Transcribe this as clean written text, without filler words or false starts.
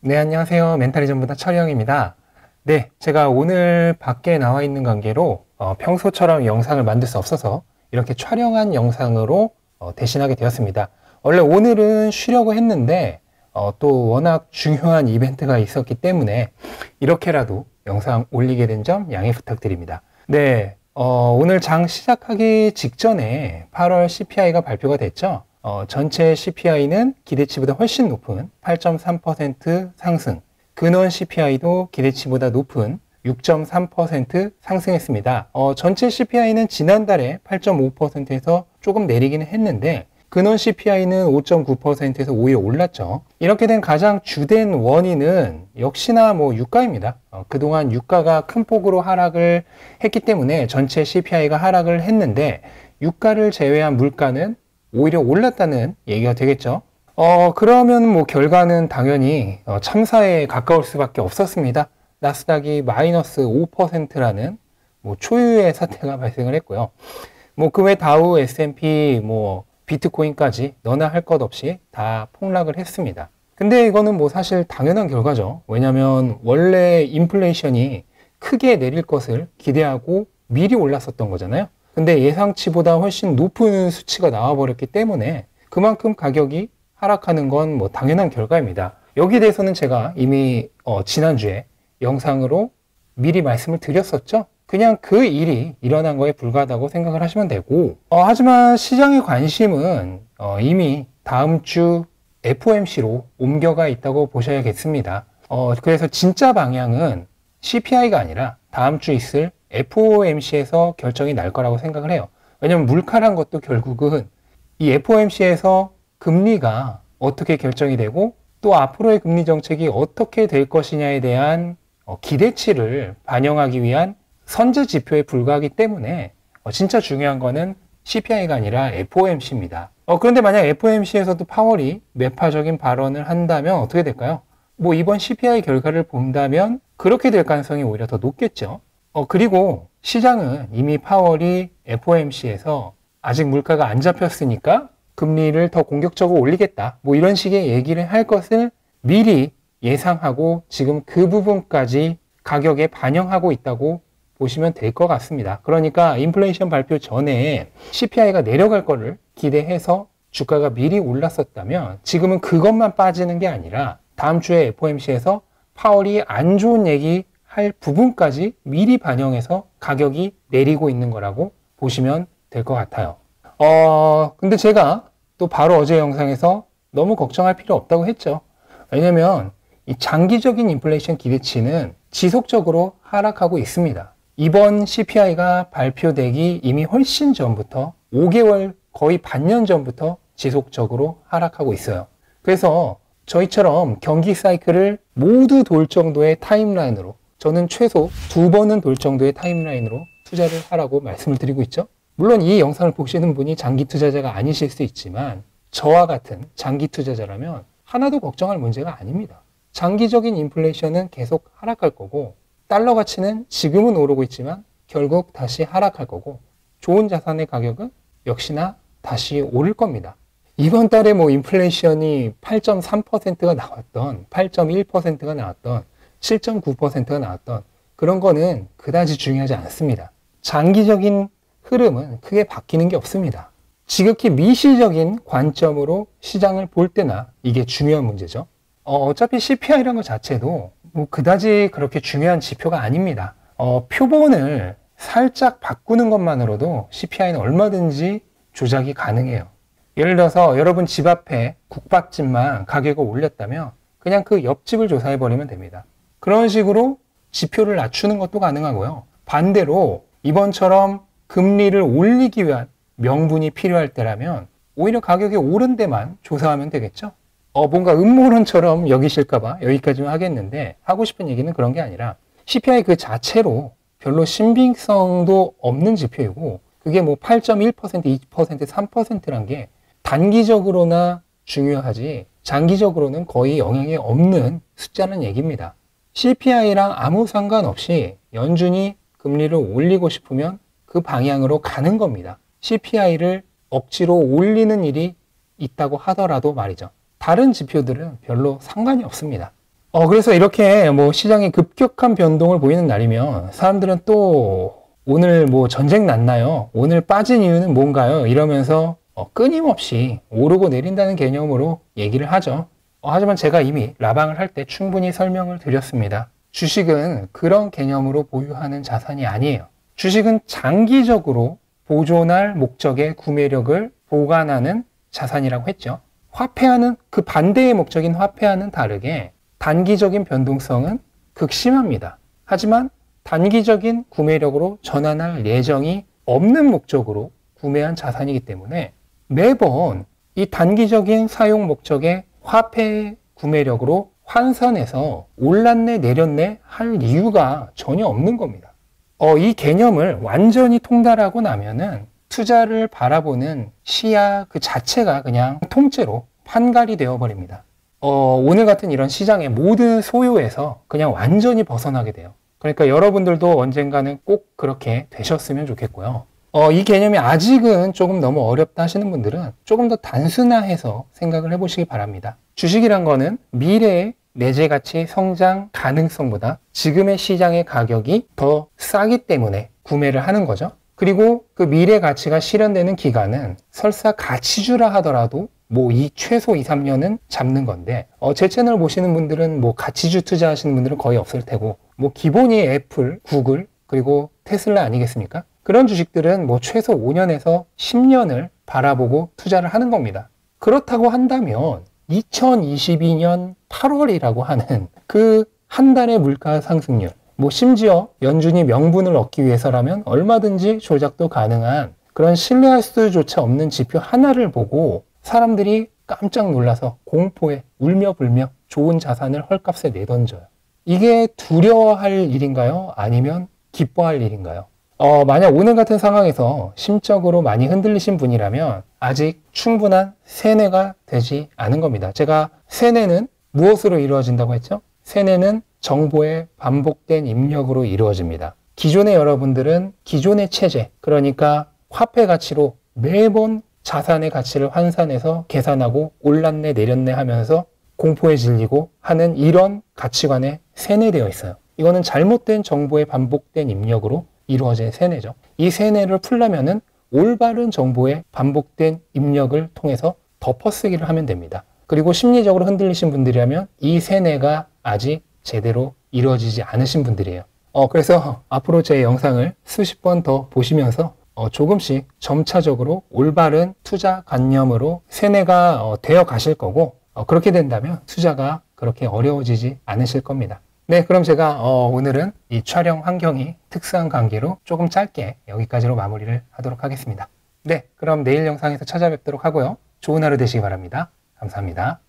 네, 안녕하세요. 멘탈이 전부다 철영입니다. 네, 제가 오늘 밖에 나와 있는 관계로 평소처럼 영상을 만들 수 없어서 이렇게 촬영한 영상으로 대신하게 되었습니다. 원래 오늘은 쉬려고 했는데 또 워낙 중요한 이벤트가 있었기 때문에 이렇게라도 영상 올리게 된 점 양해 부탁드립니다. 네, 오늘 장 시작하기 직전에 8월 CPI가 발표가 됐죠. 전체 CPI는 기대치보다 훨씬 높은 8.3% 상승, 근원 CPI도 기대치보다 높은 6.3% 상승했습니다. 전체 CPI는 지난달에 8.5%에서 조금 내리기는 했는데 근원 CPI는 5.9%에서 오히려 올랐죠. 이렇게 된 가장 주된 원인은 역시나 유가입니다. 그동안 유가가 큰 폭으로 하락을 했기 때문에 전체 CPI가 하락을 했는데 유가를 제외한 물가는 오히려 올랐다는 얘기가 되겠죠. 그러면 결과는 당연히 참사에 가까울 수밖에 없었습니다. 나스닥이 마이너스 5%라는 초유의 사태가 발생을 했고요. 그 외 다우, S&P, 비트코인까지 너나 할 것 없이 다 폭락을 했습니다. 근데 이거는 사실 당연한 결과죠. 왜냐하면 원래 인플레이션이 크게 내릴 것을 기대하고 미리 올랐었던 거잖아요. 근데 예상치보다 훨씬 높은 수치가 나와버렸기 때문에 그만큼 가격이 하락하는 건 당연한 결과입니다. 여기에 대해서는 제가 이미 지난주에 영상으로 미리 말씀을 드렸었죠. 그냥 그 일이 일어난 거에 불과하다고 생각을 하시면 되고 하지만 시장의 관심은 이미 다음 주 FOMC로 옮겨가 있다고 보셔야겠습니다. 그래서 진짜 방향은 CPI가 아니라 다음 주 있을 FOMC에서 결정이 날 거라고 생각을 해요. 왜냐면 물가란 것도 결국은 이 FOMC에서 금리가 어떻게 결정이 되고 또 앞으로의 금리 정책이 어떻게 될 것이냐에 대한 기대치를 반영하기 위한 선제 지표에 불과하기 때문에 진짜 중요한 거는 CPI가 아니라 FOMC입니다. 그런데 만약 FOMC에서도 파월이 매파적인 발언을 한다면 어떻게 될까요? 이번 CPI 결과를 본다면 그렇게 될 가능성이 오히려 더 높겠죠. 그리고 시장은 이미 파월이 FOMC에서 아직 물가가 안 잡혔으니까 금리를 더 공격적으로 올리겠다. 이런 식의 얘기를 할 것을 미리 예상하고 지금 그 부분까지 가격에 반영하고 있다고 보시면 될 것 같습니다. 그러니까 인플레이션 발표 전에 CPI가 내려갈 거를 기대해서 주가가 미리 올랐었다면 지금은 그것만 빠지는 게 아니라 다음 주에 FOMC에서 파월이 안 좋은 얘기 할 부분까지 미리 반영해서 가격이 내리고 있는 거라고 보시면 될 것 같아요. 근데 제가 또 바로 어제 영상에서 너무 걱정할 필요 없다고 했죠. 왜냐면 이 장기적인 인플레이션 기대치는 지속적으로 하락하고 있습니다. 이번 CPI가 발표되기 이미 훨씬 전부터 5개월 거의 반년 전부터 지속적으로 하락하고 있어요. 그래서 저희처럼 경기 사이클을 모두 돌 정도의 타임라인으로 저는 최소 2번은 돌 정도의 타임라인으로 투자를 하라고 말씀을 드리고 있죠. 물론 이 영상을 보시는 분이 장기 투자자가 아니실 수 있지만 저와 같은 장기 투자자라면 하나도 걱정할 문제가 아닙니다. 장기적인 인플레이션은 계속 하락할 거고 달러 가치는 지금은 오르고 있지만 결국 다시 하락할 거고 좋은 자산의 가격은 역시나 다시 오를 겁니다. 이번 달에 인플레이션이 8.3%가 나왔던 8.1%가 나왔던 7.9%가 나왔던 그런 거는 그다지 중요하지 않습니다. 장기적인 흐름은 크게 바뀌는 게 없습니다. 지극히 미시적인 관점으로 시장을 볼 때나 이게 중요한 문제죠. 어차피 CPI라는 것 자체도 그다지 그렇게 중요한 지표가 아닙니다. 표본을 살짝 바꾸는 것만으로도 CPI는 얼마든지 조작이 가능해요. 예를 들어서 여러분 집 앞에 국밥집만 가격을 올렸다면 그냥 그 옆집을 조사해버리면 됩니다. 그런 식으로 지표를 낮추는 것도 가능하고요. 반대로 이번처럼 금리를 올리기 위한 명분이 필요할 때라면 오히려 가격이 오른 데만 조사하면 되겠죠. 뭔가 음모론처럼 여기실까봐 여기까지만 하겠는데 하고 싶은 얘기는 그런 게 아니라 CPI 그 자체로 별로 신빙성도 없는 지표이고 그게 8.1%, 2%, 3%란 게 단기적으로나 중요하지 장기적으로는 거의 영향이 없는 숫자는 얘기입니다. CPI랑 아무 상관없이 연준이 금리를 올리고 싶으면 그 방향으로 가는 겁니다. CPI를 억지로 올리는 일이 있다고 하더라도 말이죠. 다른 지표들은 별로 상관이 없습니다. 그래서 이렇게 뭐 시장이 급격한 변동을 보이는 날이면 사람들은 또 오늘 뭐 전쟁 났나요? 오늘 빠진 이유는 뭔가요? 이러면서 끊임없이 오르고 내린다는 개념으로 얘기를 하죠. 하지만 제가 이미 라방을 할 때 충분히 설명을 드렸습니다. 주식은 그런 개념으로 보유하는 자산이 아니에요. 주식은 장기적으로 보존할 목적의 구매력을 보관하는 자산이라고 했죠. 화폐와는 그 반대의 목적인 화폐와는 다르게 단기적인 변동성은 극심합니다. 하지만 단기적인 구매력으로 전환할 예정이 없는 목적으로 구매한 자산이기 때문에 매번 이 단기적인 사용 목적의 화폐 구매력으로 환산해서 올랐네 내렸네 할 이유가 전혀 없는 겁니다. 이 개념을 완전히 통달하고 나면은 투자를 바라보는 시야 그 자체가 그냥 통째로 판갈이 되어버립니다. 오늘 같은 이런 시장의 모든 소요에서 그냥 완전히 벗어나게 돼요. 그러니까 여러분들도 언젠가는 꼭 그렇게 되셨으면 좋겠고요. 이 개념이 아직은 조금 너무 어렵다 하시는 분들은 조금 더 단순화해서 생각을 해보시기 바랍니다. 주식이란 거는 미래의 내재 가치 성장 가능성보다 지금의 시장의 가격이 더 싸기 때문에 구매를 하는 거죠. 그리고 그 미래 가치가 실현되는 기간은 설사 가치주라 하더라도 뭐 이 최소 2, 3년은 잡는 건데 제 채널 보시는 분들은 뭐 가치주 투자하시는 분들은 거의 없을 테고 뭐 기본이 애플, 구글 그리고 테슬라 아니겠습니까? 그런 주식들은 뭐 최소 5년에서 10년을 바라보고 투자를 하는 겁니다. 그렇다고 한다면 2022년 8월이라고 하는 그 한 달의 물가 상승률 뭐 심지어 연준이 명분을 얻기 위해서라면 얼마든지 조작도 가능한 그런 신뢰할 수조차 없는 지표 하나를 보고 사람들이 깜짝 놀라서 공포에 울며 불며 좋은 자산을 헐값에 내던져요. 이게 두려워할 일인가요? 아니면 기뻐할 일인가요? 만약 오늘 같은 상황에서 심적으로 많이 흔들리신 분이라면 아직 충분한 세뇌가 되지 않은 겁니다. 제가 세뇌는 무엇으로 이루어진다고 했죠? 세뇌는 정보의 반복된 입력으로 이루어집니다. 기존의 여러분들은 기존의 체제, 그러니까 화폐 가치로 매번 자산의 가치를 환산해서 계산하고 올랐네 내렸네 하면서 공포에 질리고 하는 이런 가치관에 세뇌되어 있어요. 이거는 잘못된 정보의 반복된 입력으로 이루어진 세뇌죠. 이 세뇌를 풀려면은 올바른 정보의 반복된 입력을 통해서 덮어쓰기를 하면 됩니다. 그리고 심리적으로 흔들리신 분들이라면 이 세뇌가 아직 제대로 이루어지지 않으신 분들이에요. 그래서 앞으로 제 영상을 수십 번 더 보시면서 조금씩 점차적으로 올바른 투자 관념으로 세뇌가 되어 가실 거고 그렇게 된다면 투자가 그렇게 어려워지지 않으실 겁니다. 네, 그럼 제가 오늘은 이 촬영 환경이 특수한 관계로 조금 짧게 여기까지로 마무리를 하도록 하겠습니다. 네, 그럼 내일 영상에서 찾아뵙도록 하고요. 좋은 하루 되시기 바랍니다. 감사합니다.